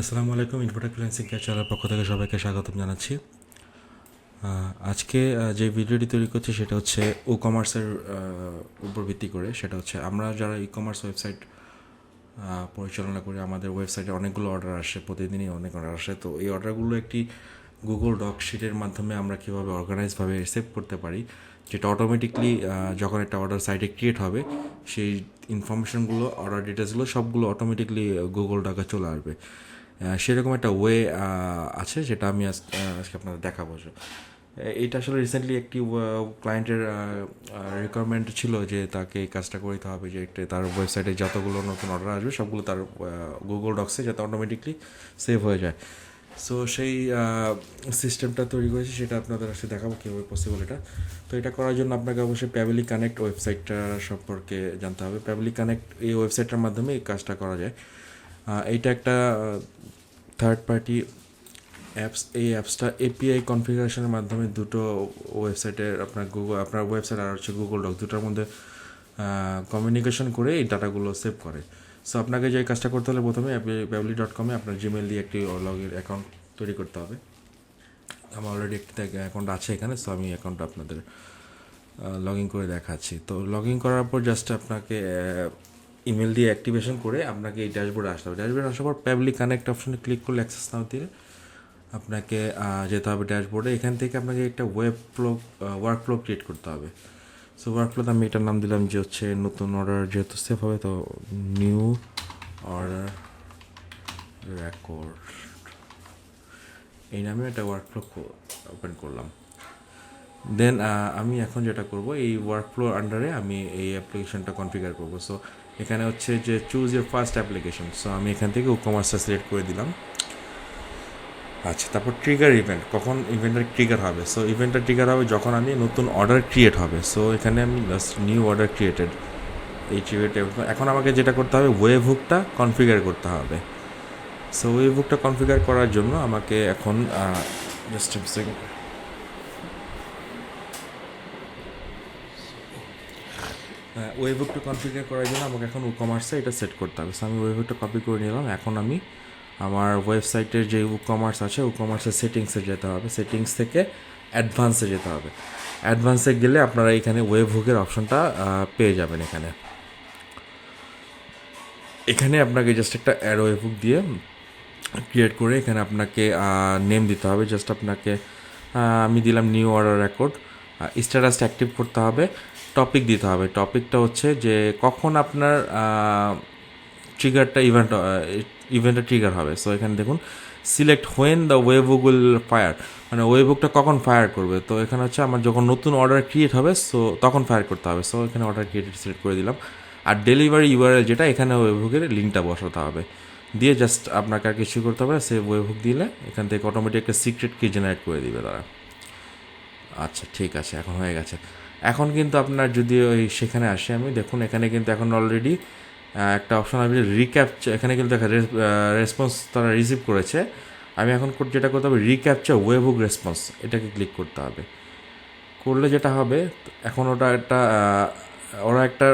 আসসালামু আলাইকুম। Infotech freelancing চ্যানেলের পক্ষ থেকে সবাইকে স্বাগতম জানাচ্ছি। আজকে যে ভিডিওটি তৈরি করছি সেটা হচ্ছে ই কমার্সের উপর ভিত্তি করে। সেটা হচ্ছে আমরা যারা ই কমার্স ওয়েবসাইট পরিচালনা করি, আমাদের ওয়েবসাইটে অনেকগুলো অর্ডার আসে, প্রতিদিনই অনেক অর্ডার আসে। তো এই অর্ডারগুলো একটি গুগল ডক শিটের মাধ্যমে আমরা কীভাবে অর্গানাইজভাবে সেভ করতে পারি, যেটা অটোমেটিকলি যখন একটা অর্ডার সাইটে ক্রিয়েট হবে সেই ইনফরমেশনগুলো, অর্ডার ডিটেলসগুলো সবগুলো অটোমেটিকলি গুগল ডকে চলে আসবে। সেরকম একটা ওয়ে আছে, যেটা আমি আজকে আপনাদের দেখাবো। এটা আসলে রিসেন্টলি একটি ক্লায়েন্টের রিকোয়ারমেন্ট ছিল যে তাকে এই কাজটা করতে হবে, যে তার ওয়েবসাইটে যতগুলো নতুন অর্ডার আসবে সবগুলো তার গুগল ডক্সে যাতে অটোমেটিকলি সেভ হয়ে যায়। সো সেই সিস্টেমটা তৈরি করেছি, সেটা আপনাদের আসলে দেখাবো কীভাবে পসিবল এটা। তো এটা করার জন্য আপনাকে অবশ্যই প্যাবলি কানেক্ট ওয়েবসাইটটা সম্পর্কে জানতে হবে। প্যাবলি কানেক্ট এই ওয়েবসাইটটার মাধ্যমে এই কাজটা করা যায়। এইটা একটা থার্ড পার্টি অ্যাপস। এই অ্যাপসটা এপিআই কনফিগারেশনের মাধ্যমে দুটো ওয়েবসাইটের আপনার ওয়েবসাইট আর হচ্ছে গুগল ডক দুটোর মধ্যে কমিউনিকেশন করে এই ডাটাগুলো সেভ করে। সো আপনাকে যে কাজটা করতে হলে প্রথমে pabli.com-এ আপনার জিমেল দিয়ে একটি লগইন অ্যাকাউন্ট তৈরি করতে হবে। আমার অলরেডি একটি অ্যাকাউন্ট আছে এখানে, সো আমি অ্যাকাউন্টটা আপনাদের লগ ইন করে দেখাচ্ছি। তো লগ ইন করার পর জাস্ট আপনাকে ইমেল দিয়ে অ্যাক্টিভেশন করে আপনাকে এই ড্যাশবোর্ডে আসতে হবে। ড্যাশবোর্ডে আসার পর প্যাবলি কানেক্ট অপশনে ক্লিক করলে অ্যাক্সেস নাও দিয়ে আপনাকে যেতে হবে ড্যাশবোর্ডে। এখান থেকে আপনাকে একটা ওয়ার্ক ফ্লো ক্রিয়েট করতে হবে। সো ওয়ার্ক ফ্লোতে আমি এটার নাম দিলাম যে হচ্ছে নতুন অর্ডার যেহেতু সেভ হবে, তো নিউ অর্ডার রেকর্ড, এই নামে একটা ওয়ার্ক ফ্লো ওপেন করলাম। দেন আমি এখন যেটা করব, এই ওয়ার্ক ফ্লো আন্ডারে আমি এই অ্যাপ্লিকেশনটা কনফিগার করব। সো এখানে হচ্ছে যে choose your first application, so আমি এখান থেকে woocommerce সিলেক্ট করে দিলাম। আচ্ছা, তারপর ট্রিগার ইভেন্ট, কখন ইভেন্টটা ট্রিগার হবে। সো ইভেন্টটা ট্রিগার হবে যখন আমি নতুন অর্ডার ক্রিয়েট হবে। সো এখানে আমি জাস্ট নিউ অর্ডার ক্রিয়েটেড এই ট্রিগারটা। এখন আমাকে যেটা করতে হবে, ওয়েব হুকটা কনফিগার করতে হবে। সো ওয়েব হুকটা কনফিগার করার জন্য আমাকে এখন জাস্ট সেকেন্ড, ওয়েব হুকটা কনফিগার করার জন্য আমাকে এখন woocommerce এটা সেট করতে হবে। সো আমি ওয়েব হুকটা কপি করে নিলাম। এখন আমি আমার ওয়েবসাইটের যে woocommerce আছে, woocommerceর সেটিংসে যেতে হবে। সেটিংস থেকে অ্যাডভান্সে যেতে হবে। অ্যাডভান্সে গেলে আপনারা এখানে ওয়েব হুকের অপশনটা পেয়ে যাবেন। এখানে আপনাকে জাস্ট একটা অ্যাড ওয়েব হুক দিয়ে ক্রিয়েট করে এখানে আপনাকে নেম দিতে হবে। জাস্ট আপনাকে আমি দিলাম নিউ অর্ডার রেকর্ড। স্ট্যাটাসটা অ্যাক্টিভ করতে হবে। টপিক দিতে হবে। টপিকটা হচ্ছে যে কখন আপনার ট্রিগারটা ইভেন্টটা ট্রিগার হবে। সো এখানে দেখুন, select when the web hook will fire, মানে ওয়েব হুকটা কখন ফায়ার করবে। তো এখানে হচ্ছে আমার যখন নতুন অর্ডার ক্রিয়েট হবে সো তখন ফায়ার করতে হবে। সো এখানে অর্ডার ক্রিয়েটেড সিলেক্ট করে দিলাম। আর ডেলিভারি ইউআরএল যেটা, এখানে ওয়েব হুকের লিঙ্কটা বসাতে হবে। দিয়ে জাস্ট আপনাকে আর কিছু করতে হবে, সে ওয়েব হুক দিলে এখান থেকে অটোমেটিক একটা সিক্রেট কি জেনারেট করে দিবে তারা। আচ্ছা, ঠিক আছে, এখন হয়ে গেছে। এখন কিন্তু আপনার যদি ওই সেখানে আসে, আমি দেখুন এখানে কিন্তু এখন অলরেডি একটা অপশন আসবে রিক্যাপচার। এখানে কিন্তু দেখা রেসপন্স তারা রিসিভ করেছে। আমি এখন যেটা করতে হবে, রিক্যাপচার ওয়েব হুক রেসপন্স, এটাকে ক্লিক করতে হবে। করলে যেটা হবে, এখন ওরা একটা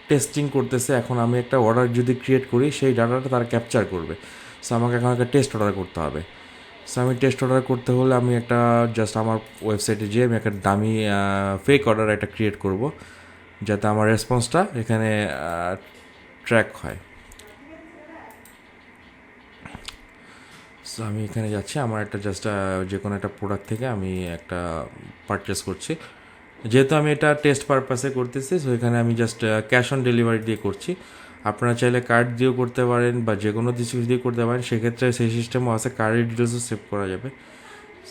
টেস্টিং করতেছে। এখন আমি একটা অর্ডার যদি ক্রিয়েট করি, সেই ডাটাটা তারা ক্যাপচার করবে। সো আমাকে এখন একটা টেস্ট অর্ডার করতে হবে। সো আমি টেস্ট অর্ডার করতে হলে আমি একটা জাস্ট আমার ওয়েবসাইটে যেয়ে আমি একটা দামি ফেক অর্ডার একটা ক্রিয়েট করব, যাতে আমার রেসপন্সটা এখানে ট্র্যাক হয়। সো আমি এখানে যাচ্ছি, আমার একটা জাস্ট যে কোনো একটা প্রোডাক্ট থেকে আমি একটা পারচেস করছি। যেহেতু আমি এটা টেস্ট পারপাসে করতেছি, সো এখানে আমি জাস্ট ক্যাশ অন ডেলিভারি দিয়ে করছি। আপনারা চাইলে কার্ড দিয়েও করতে পারেন বা যে কোনো কিছু দিয়ে করতে পারেন, সেক্ষেত্রে সেই সিস্টেমও আছে, কার্ডের ডিটেলসও সেভ করা যাবে।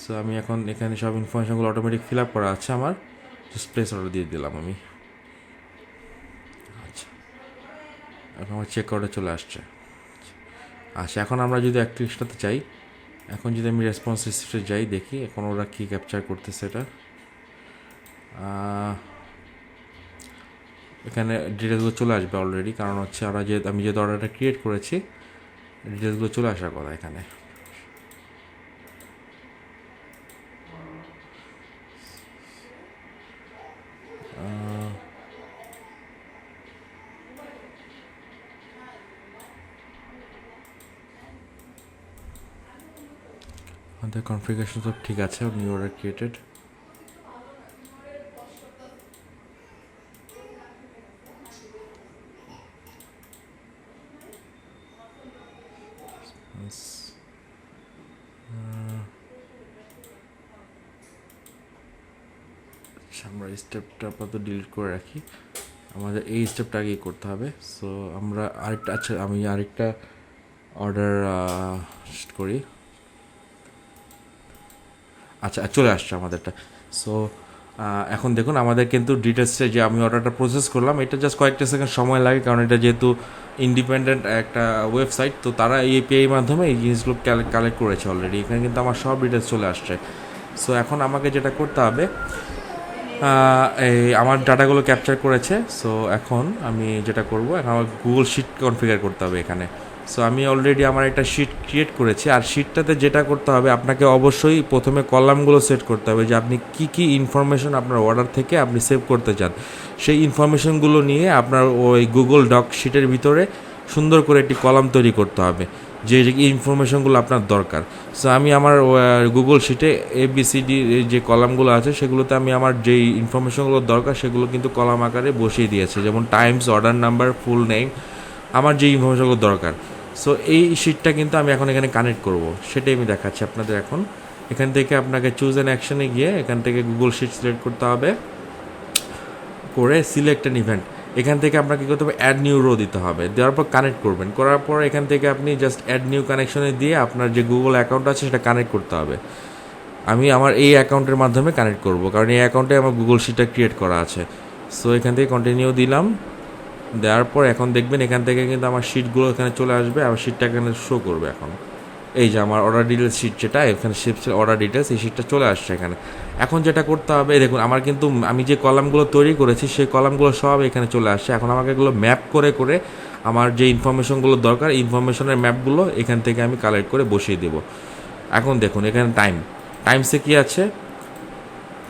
সো আমি এখন এখানে সব ইনফরমেশনগুলো অটোমেটিক ফিল আপ করা আছে আমার, জাস্ট প্লেস অর্ডার দিয়ে দিলাম আমি। আচ্ছা, এখন আমার চেক অর্ডার চলে আসছে। আচ্ছা, এখন আমরা যদি অ্যাক্টিভেশনটাতে চাই, এখন যদি আমি রেসপন্স রিসিপ্টে যাই, দেখি এখন ওরা কী ক্যাপচার করতেছে। এটা এখানে ডিটেলসগুলো চলে আসবে অলরেডি, কারণ হচ্ছে আমি যে অর্ডারটা ক্রিয়েট করেছি, ডিটেলসগুলো চলে আসার কথা এখানে। আমাদের কনফিগারেশন সব ঠিক আছে, নিউ অর্ডার ক্রিয়েটেড। আমরা স্টেপটা আপাতত ডিলিট করে রাখি, আমাদের এই স্টেপটা আগেই করতে হবে। সো আমরা আরেকটা, আচ্ছা আমি আরেকটা অর্ডার করি। আচ্ছা চলে আসছে আমাদেরটা। সো এখন দেখুন আমাদের কিন্তু ডিটেলসে যে আমি অর্ডারটা প্রসেস করলাম, এটা জাস্ট কয়েকটা সেকেন্ড সময় লাগে, কারণ এটা যেহেতু ইন্ডিপেন্ডেন্ট একটা ওয়েবসাইট, তো তারা এই এপিআই মাধ্যমে এই জিনিসগুলো কালেক্ট করেছে অলরেডি। এখানে কিন্তু আমার সব ডিটেলস চলে আসছে। সো এখন আমাকে যেটা করতে হবে, এই আমার ডাটাগুলো ক্যাপচার করেছে। সো এখন আমি যেটা করব, এখন আমার গুগল শিট কনফিগার করতে হবে এখানে। সো আমি অলরেডি আমার একটা শিট ক্রিয়েট করেছি, আর শিটটাতে যেটা করতে হবে, আপনাকে অবশ্যই প্রথমে কলামগুলো সেট করতে হবে যে আপনি কী কী ইনফরমেশন আপনার অর্ডার থেকে আপনি সেভ করতে চান। সেই ইনফরমেশনগুলো নিয়ে আপনার ওই গুগল ডক শিটের ভিতরে সুন্দর করে একটি কলাম তৈরি করতে হবে, যে ইনফরমেশনগুলো আপনার দরকার। সো আমি আমার গুগল শিটে ABCD যে কলামগুলো আছে, সেগুলোতে আমি আমার যেই ইনফরমেশনগুলো দরকার সেগুলো কিন্তু কলাম আকারে বসিয়ে দিয়েছে, যেমন Times, order number, full name, আমার যে ইনফরমেশনগুলো দরকার। সো এই শিটটা কিন্তু আমি এখন এখানে কানেক্ট করব, সেটাই আমি দেখাচ্ছি আপনাদের এখন। এখান থেকে আপনাকে চুজ অ্যান অ্যাকশনে গিয়ে এখান থেকে গুগল শিট সিলেক্ট করতে হবে, করে সিলেক্ট অ্যান ইভেন্ট। এখান থেকে আপনাকে কী করতে হবে, অ্যাড নিউ রো দিতে হবে, দেওয়ার পর কানেক্ট করবেন। করার পর এখান থেকে আপনি জাস্ট অ্যাড নিউ কানেকশনে দিয়ে আপনার যে গুগল অ্যাকাউন্ট আছে সেটা কানেক্ট করতে হবে। আমি আমার এই অ্যাকাউন্টের মাধ্যমে কানেক্ট করব, কারণ এই অ্যাকাউন্টে আমার গুগল শিটটা ক্রিয়েট করা আছে। সো এখান থেকে কন্টিনিউ দিলাম, দেওয়ার পর এখন দেখবেন এখান থেকে কিন্তু আমার শিটগুলো এখানে চলে আসবে, আমার শিটটা এখানে শো করবে। এখন এই যে আমার অর্ডার ডিটেলস শিট, যেটা এখানে শিপসের অর্ডার ডিটেলস, এই শিটটা চলে আসছে এখানে। এখন যেটা করতে হবে, দেখুন আমার কিন্তু আমি যে কলামগুলো তৈরি করেছি সেই কলামগুলো সব এখানে চলে আসছে। এখন আমাকে এগুলো ম্যাপ করে করে আমার যে ইনফরমেশনগুলো দরকার, ইনফরমেশনের ম্যাপগুলো এখান থেকে আমি কালেক্ট করে বসিয়ে দেবো। এখন দেখুন এখানে টাইমসে কী আছে,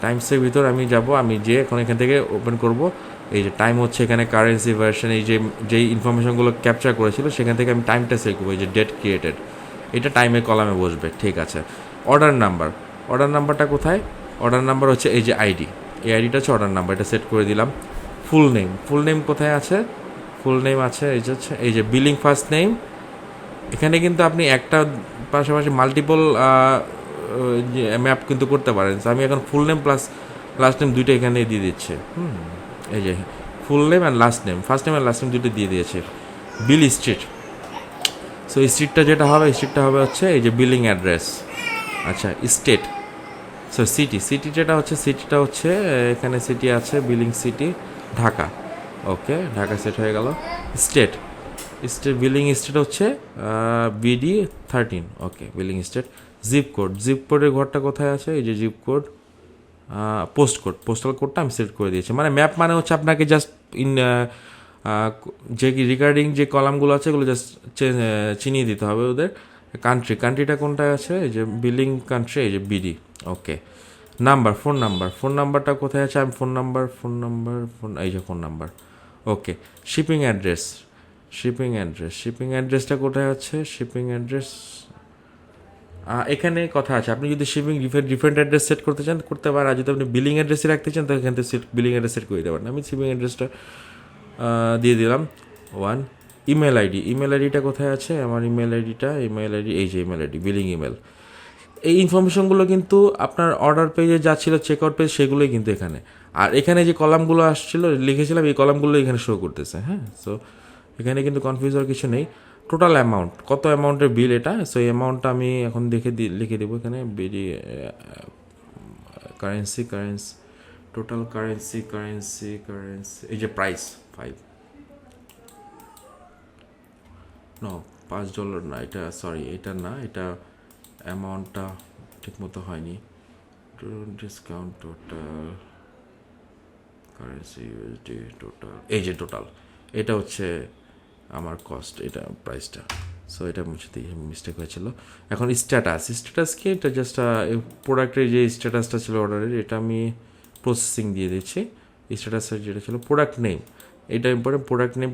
টাইমসের ভিতর আমি যাব, আমি যে এখন এখান থেকে ওপেন করব। এই যে টাইম হচ্ছে এখানে কারেন্সি ভার্সন, এই যে যেই ইনফরমেশনগুলো ক্যাপচার করেছিল সেখান থেকে আমি টাইমটা সিলেক্ট করবো, এই যে ডেট ক্রিয়েটেড, এটা টাইমের কলামে বসবে। ঠিক আছে, অর্ডার নাম্বারটা কোথায়? অর্ডার নাম্বার হচ্ছে এই যে আইডি, এই আইডিটা হচ্ছে অর্ডার নাম্বার, এটা সেট করে দিলাম। ফুল নেম কোথায় আছে? ফুল নেম আছে এই যে বিলিং ফার্স্ট নেম। এখানে কিন্তু আপনি একটা পাশাপাশি মাল্টিপল ম্যাপ কিন্তু করতে পারেন। আমি এখন full name plus last name দুইটা এখানে দিয়ে দিচ্ছে। এই যে full name and last name, first name and last name দুটো দিয়ে দিয়েছে। বিল স্ট্রিট, সো স্ট্রিটটা যেটা হবে, স্ট্রিটটা হবে হচ্ছে এই যে বিলিং অ্যাড্রেস। আচ্ছা স্টেট, সো সিটি যেটা হচ্ছে, সিটিটা হচ্ছে এখানে সিটি আছে, বিলিং সিটি ঢাকা। ওকে, ঢাকা সেট হয়ে গেল। স্টেট বিলিং স্টেট হচ্ছে BD13। ওকে, বিলিং স্টেট। জিপ কোডের ঘরটা কোথায় আছে? এই যে জিপ কোড, পোস্টাল কোডটা আমি সিলেক্ট করে দিয়েছি। মানে ম্যাপ মানে হচ্ছে আপনাকে জাস্ট যে রিগার্ডিং যে কলামগুলো আছে এগুলো জাস্ট চিনিয়ে দিতে হবে ওদের। কান্ট্রিটা কোনটায় আছে? এই যে বিলিং কান্ট্রি, এই যে BD। ওকে, ফোন নাম্বারটা কোথায় আছে? আমি এই যে ফোন নাম্বার। ওকে, শিপিং অ্যাড্রেসটা কোথায় আছে? এখানে কথা আছে, আপনি যদি শিপিং ডিফারেন্ট অ্যাড্রেস সেট করতে চান করতে পারেন, আর যদি আপনি বিলিং অ্যাড্রেসে রাখতে চান তাহলে এখান থেকে বিলিং অ্যাড্রেস সেট করে দিতে পারেন। আমি শিপিং অ্যাড্রেসটা দিয়ে দিলাম। ইমেল আইডিটা কোথায় আছে? আমার ইমেল আইডি, এই যে ইমেল আইডি, বিলিং ইমেল। এই ইনফরমেশনগুলো কিন্তু আপনার অর্ডার পেজে যা ছিল, চেক আউট পেজ, সেগুলোই কিন্তু এখানে। আর এখানে যে কলামগুলো আসছিল লিখেছিলাম, এই কলামগুলো এখানে শো করতেছে। হ্যাঁ, সো এখানে কিন্তু কনফিউজ হওয়ার কিছু নেই। টোটাল অ্যামাউন্ট, কত অ্যামাউন্টের বিল এটা, সো এই অ্যামাউন্টটা আমি এখন লিখে দেবো এখানে। কারেন্সি, টোটাল কারেন্সি, এই যে প্রাইস 5, $5 না, এটা সরি, এটা না, এটা অ্যামাউন্টটা ঠিক মতো হয়নি। Discount total currency USD total, এই যে টোটাল, এটা হচ্ছে আমার কস্ট, এটা প্রাইসটা। সো এটা মিস্টেক হয়েছিল। এখন স্ট্যাটাস কি? এটা জাস্ট প্রোডাক্টের যে স্ট্যাটাসটা ছিল অর্ডারের, এটা আমি প্রসেসিং দিয়ে দিচ্ছি। স্ট্যাটাসের যেটা ছিল প্রোডাক্ট নেম, এটা ইম্পর্টেন্ট।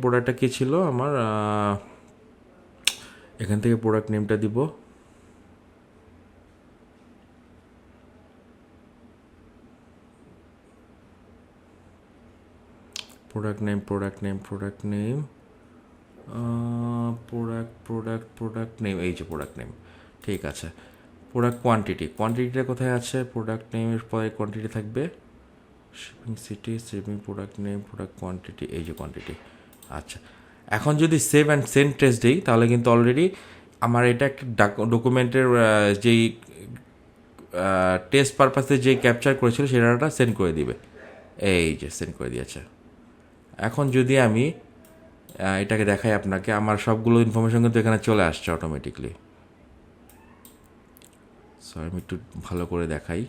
প্রোডাক্টটা কী ছিল আমার, এখান থেকে প্রোডাক্ট নেমটা দিব। প্রোডাক্ট নেম এই যে প্রোডাক্ট নেম। ঠিক আছে, প্রোডাক্ট কোয়ান্টিটিটা কোথায় আছে? প্রোডাক্ট নেমের পরে কোয়ান্টিটি থাকবে, shipping city, shipping product name, product quantity, এই যে কোয়ান্টিটি। আচ্ছা, এখন যদি সেভ অ্যান্ড সেন্ড টেস্ট দিই তাহলে কিন্তু অলরেডি আমার এটা একটা ডকুমেন্টের যেই টেস্ট পারপাসে যে ক্যাপচার করেছিল সেই ডাটাটা সেন্ড করে দিবে। এই যে সেন্ড করে দিয়েছে। এখন যদি আমি এটাকে দেখাই আপনাকে, আমার সবগুলো ইনফরমেশন কিন্তু এখানে চলে আসছে অটোমেটিকলি। সো আমি একটু ভালো করে দেখাই।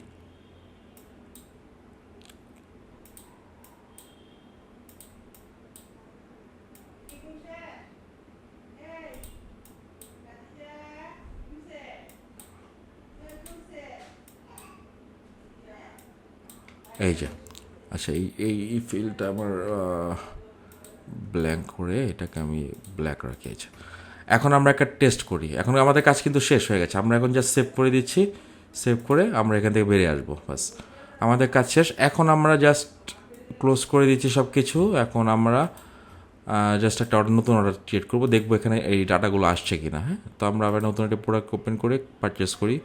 এই যে আচ্ছা, এই ফিল্ডটা আমার ব্ল্যাঙ্ক করে এটাকে আমি ব্ল্যাক রাখি। আছে, এখন আমরা একটা টেস্ট করি। এখন আমাদের কাজ কিন্তু শেষ হয়ে গেছে, আমরা এখন জাস্ট সেভ করে দিচ্ছি। সেভ করে আমরা এখান থেকে বেরিয়ে আসবো, বাস আমাদের কাজ শেষ। এখন আমরা জাস্ট ক্লোজ করে দিচ্ছি সব কিছু। এখন আমরা জাস্ট একটা নতুন অর্ডার ক্রিয়েট করবো, দেখবো এখানে এই ডাটাগুলো আসছে কি না। হ্যাঁ, তো আমরা আবার নতুন একটা প্রোডাক্ট ওপেন করে পারচেস করি।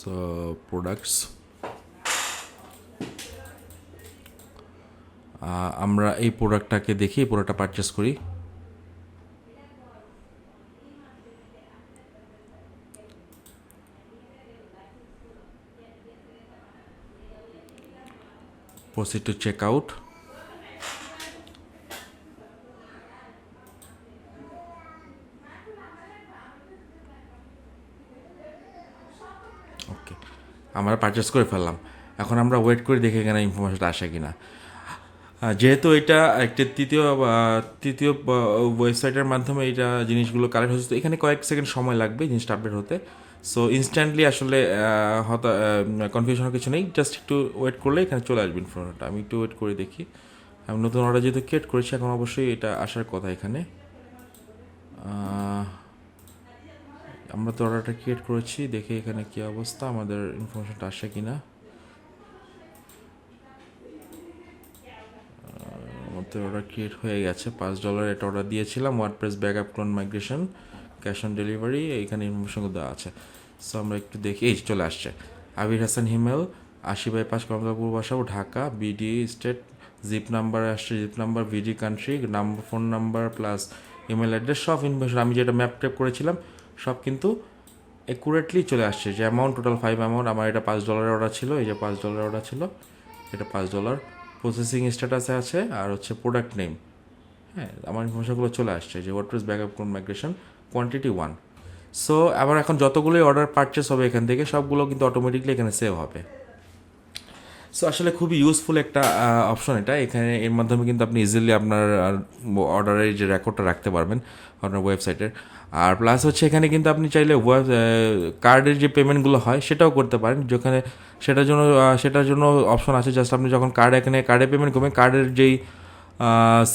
সো প্রোডাক্টস, আমরা এই প্রোডাক্টটাকে দেখি, এই প্রোডাক্টটা পারচেস করি। proceed to check out. ওকে, আমরা পারচেস করে ফেললাম। এখন আমরা ওয়েট করে দেখি এখানে ইনফরমেশনটা আসে কি না। যেহেতু এটা একটা তৃতীয় ওয়েবসাইটের মাধ্যমে এটা জিনিসগুলো কালেক্ট হচ্ছে, তো এখানে কয়েক সেকেন্ড সময় লাগবে জিনিসটা আপডেট হতে। সো ইনস্ট্যান্টলি আসলে কনফিউশনের কিছু নেই, জাস্ট একটু ওয়েট করলে এখানে চলে আসবে ইনফরমেশনটা। আমি একটু ওয়েট করে দেখি। আমি নতুন অর্ডার যেহেতু ক্রিয়েট করেছি, এখন অবশ্যই এটা আসার কথা এখানে। আমরা তো অর্ডারটা ক্রিয়েট করেছি, দেখি এখানে কী অবস্থা, আমাদের ইনফরমেশনটা আসে কি না। আমাদের অর্ডার ক্রিয়েট হয়ে গেছে, $5 এটা অর্ডার দিয়েছিলাম। WordPress backup clone migration, cash on delivery, এইখানে ইনফরমেশন দেওয়া আছে। সো আমরা একটু দেখি, এই চলে আসছে। আবির হাসান হিমেল, 80/5 Kamalapur Basabo, Dhaka, BD state, zip number আসছে, zip number, BD country, number, phone number plus email address, সব ইনফরমেশন আমি যেটা ম্যাপ ট্যাপ করেছিলাম সব কিন্তু অ্যাকুরেটলি চলে আসছে। যে অ্যামাউন্ট, টোটাল 5 অ্যামাউন্ট, আমার এটা $5 অর্ডার ছিল, এই যে $5 অর্ডার ছিল, এটা $5, প্রসেসিং স্ট্যাটাসে আছে, আর হচ্ছে প্রোডাক্ট নেম। হ্যাঁ, আমার ইনফরমেশনগুলো চলে আসছে, যে WordPress backup clone migration, quantity 1। So আবার এখন যতগুলোই অর্ডার পারচেস হবে এখান থেকে সবগুলো কিন্তু অটোমেটিকলি এখানে সেভ হবে। সো আসলে খুবই ইউজফুল একটা অপশন এটা। এখানে এর মাধ্যমে কিন্তু আপনি ইজিলি আপনার অর্ডারের যে রেকর্ডটা রাখতে পারবেন আপনার ওয়েবসাইটের। আর প্লাস হচ্ছে এখানে কিন্তু আপনি চাইলে কার্ডের যে পেমেন্টগুলো হয় সেটাও করতে পারেন, যেখানে সেটার জন্য অপশন আছে। জাস্ট আপনি যখন কার্ডে পেমেন্ট করবেন, কার্ডের যেই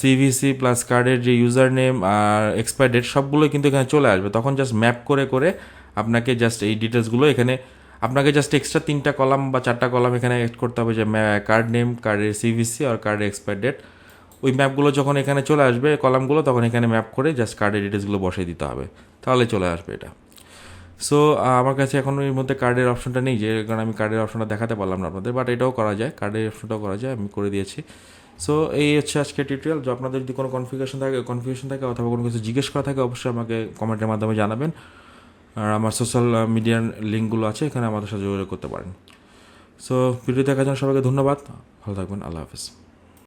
সিভিসি প্লাস কার্ডের যে ইউজার নেম আর এক্সপায়ার ডেট সবগুলোই কিন্তু এখানে চলে আসবে। তখন জাস্ট ম্যাপ করে করে আপনাকে জাস্ট এই ডিটেলসগুলো এখানে আপনাকে জাস্ট এক্সট্রা 3টা কলাম বা 4টা কলাম এখানে অ্যাড করতে হবে, যে কার্ড নেম, কার্ডের সিভিসি আর কার্ডের এক্সপায়ার ডেট। ওই ম্যাপগুলো যখন এখানে চলে আসবে কলামগুলো, তখন এখানে ম্যাপ করে জাস্ট কার্ডের ডিটেলসগুলো বসিয়ে দিতে হবে, তাহলে চলে আসবে এটা। সো আমার কাছে এখন এর মধ্যে কার্ডের অপশনটা নেই, যে কারণে আমি কার্ডের অপশনটা দেখাতে পারলাম না আপনাদের, বাট এটাও করা যায়, কার্ডের অপশনটাও করা যায়, আমি করে দিয়েছি। সো এই হচ্ছে আজকে টিউটোরিয়াল। যে আপনাদের যদি কোনো কনফিউশন থাকে অথবা কোনো কিছু জিজ্ঞেস করা থাকে, অবশ্যই আমাকে কমেন্টের মাধ্যমে জানাবেন। আর আমার সোশ্যাল মিডিয়ার লিঙ্কগুলো আছে, এখানে আমাদের সাথে যোগাযোগ করতে পারেন। সো ভিডিও দেখার জন্য সবাইকে ধন্যবাদ, ভালো থাকবেন, আল্লাহ হাফেজ।